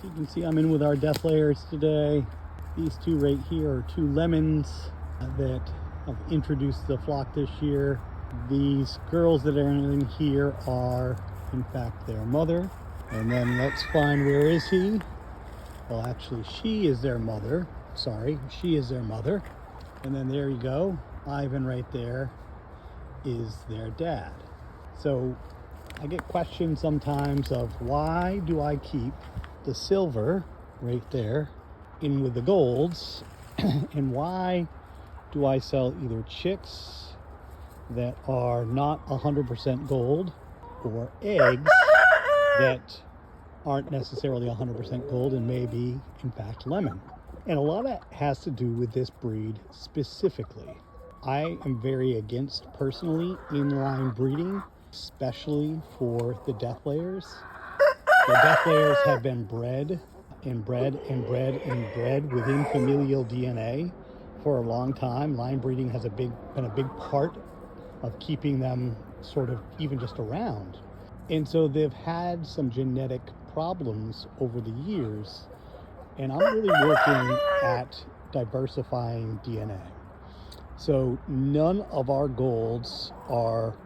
You can see I'm in with our Deathlayers today. These two right here are two lemons that have introduced the flock this year. These girls that are in here are, in fact, their mother. And then let's find, where is he? Well, actually, she is their mother. Sorry, she is their mother. And then there you go. Ivan right there is their dad. So I get questions sometimes of why do I keep the silver right there in with the golds and why do I sell either chicks that are not 100% gold or eggs that aren't necessarily 100% gold and may be in fact lemon. And a lot of that has to do with this breed specifically. I am very against personally inline breeding, especially for the Deathlayers. The Deathlayers have been bred and bred and bred and bred within familial DNA for a long time. Line breeding has been a big part of keeping them sort of even just around. And so they've had some genetic problems over the years, and I'm really working at diversifying DNA. So none of our golds are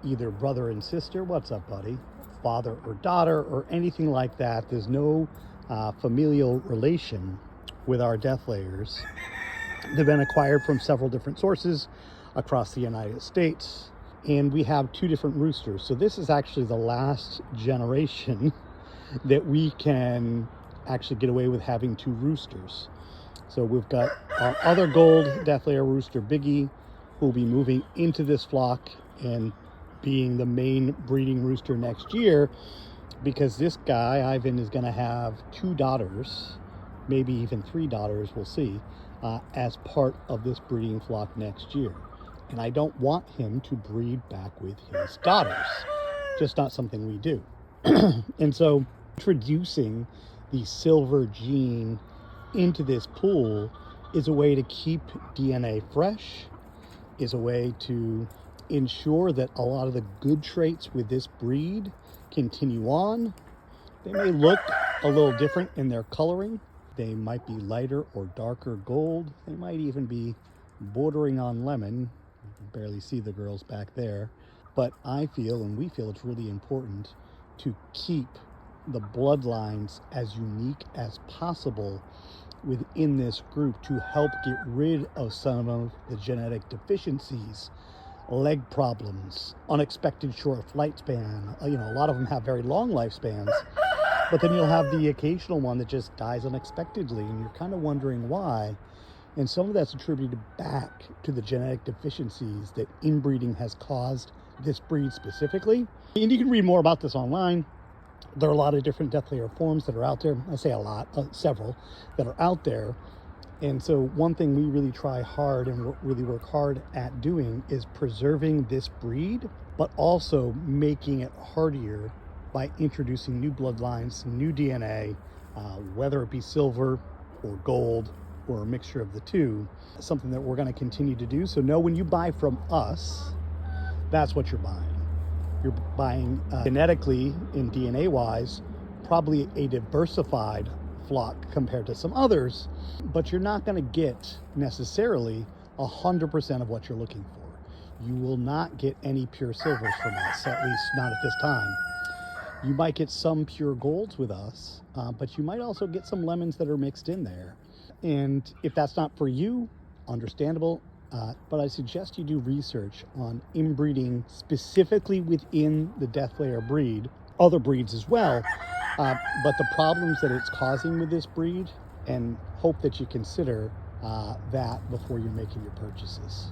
either brother and sister, what's up buddy, father or daughter or anything like that. There's no familial relation with our Deathlayers. They've been acquired from several different sources across the United States, and we have two different roosters. So this is actually the last generation that we can actually get away with having two roosters. So we've got our other gold Deathlayer rooster, Biggie, who will be moving into this flock and being the main breeding rooster next year, because this guy, Ivan, is going to have two daughters, maybe even three daughters, we'll see, as part of this breeding flock next year. And I don't want him to breed back with his daughters. Just not something we do. And so introducing the silver gene into this pool is a way to keep DNA fresh, is a way to ensure that a lot of the good traits with this breed continue on. They may look a little different in their coloring. They might be lighter or darker gold. They might even be bordering on lemon. You can barely see the girls back there. But I feel, and we feel, it's really important to keep the bloodlines as unique as possible within this group to help get rid of some of the genetic deficiencies, leg problems, unexpected short flight span. A lot of them have very long lifespans, but then you'll have the occasional one that just dies unexpectedly, and you're kind of wondering why. And some of that's attributed back to the genetic deficiencies that inbreeding has caused this breed specifically. And you can read more about this online. There are a lot of different Deathlayer forms that are out there. I say a lot, several that are out there. And so one thing we really try hard and really work hard at doing is preserving this breed, but also making it hardier by introducing new bloodlines, new DNA, whether it be silver or gold or a mixture of the two. Something that we're going to continue to do. So know when you buy from us, that's what you're buying. You're buying genetically and DNA wise, probably a diversified flock compared to some others, but you're not going to get necessarily 100% of what you're looking for. You will not get any pure silvers from us, at least not at this time. You might get some pure golds with us, but you might also get some lemons that are mixed in there. And if that's not for you, understandable. But I suggest you do research on inbreeding specifically within the Deathlayer breed, other breeds as well, but the problems that it's causing with this breed, and hope that you consider that before you're making your purchases.